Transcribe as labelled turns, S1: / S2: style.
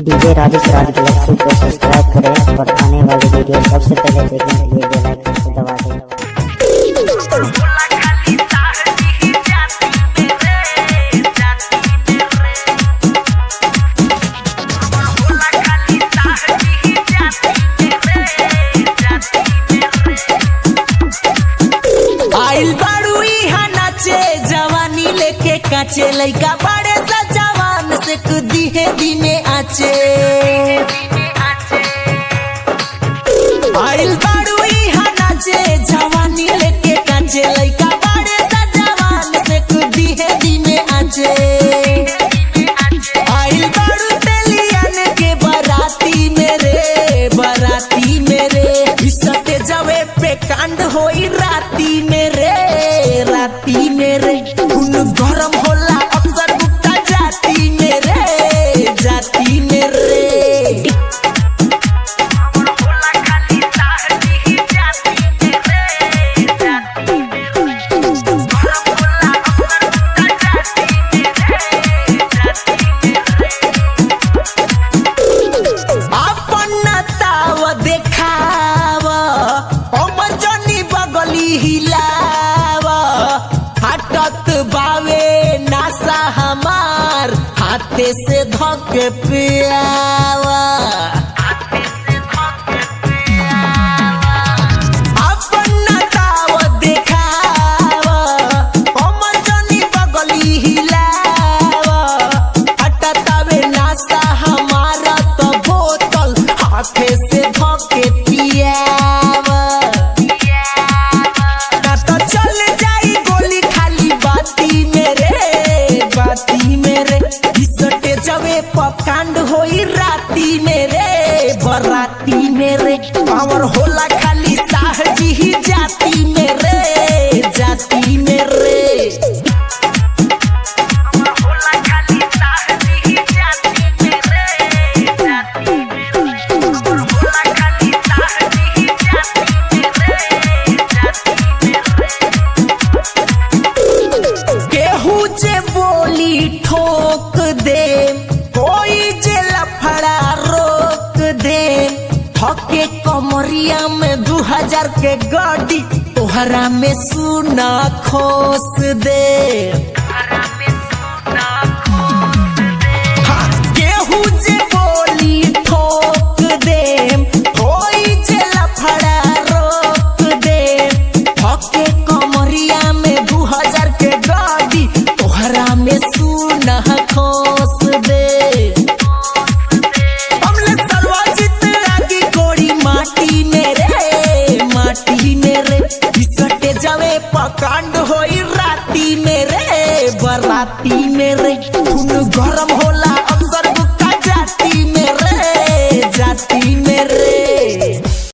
S1: DJ Rajesh Raj Galaxy को subscribe करें और आने वाली वीडियो सबसे पहले देखने के लिए बेल आइकन को दबा दें।
S2: आइल बाड़ू इहा नाचे जवानी लेके काचे लइका बड़े सा जवान से कुदी है दिने आचे। आइल बाड़ू इहा नाचे जवानी लेके काचे लइका बड़े सा जवान से कुदी है दिने आचे। आइल बाड़ू तेलियन के बाराती मेरे इसते जावे पे कांड होई राती मेरे खून गरम होला अक्सर गुप्ता जाती मेरे अपन ताव देखाव अमर जनी बगली हिलावा हटत बावे नासा हमार हाथे से धके पियावा। अपन ताव देखाव अमर जनी बगली हिलावा हटत बावे नासा हमार तो बोतल हाथे से धके पियावा। पकांड होई राती मेरे पावर होला खाली साहजी ही जाती मेरे केहू जे बोली ठोक दे थके कमरिया में 2000 के गाड़ी तोहरा में सुना खोस दे। केहू जे बोली ठोक दे होई जे लफड़ा रोक दे। थके कमरिया में 2000 के गाड़ी तोहरा में सुना खोस दे। पकांड होई राती मेरे खून गरम हो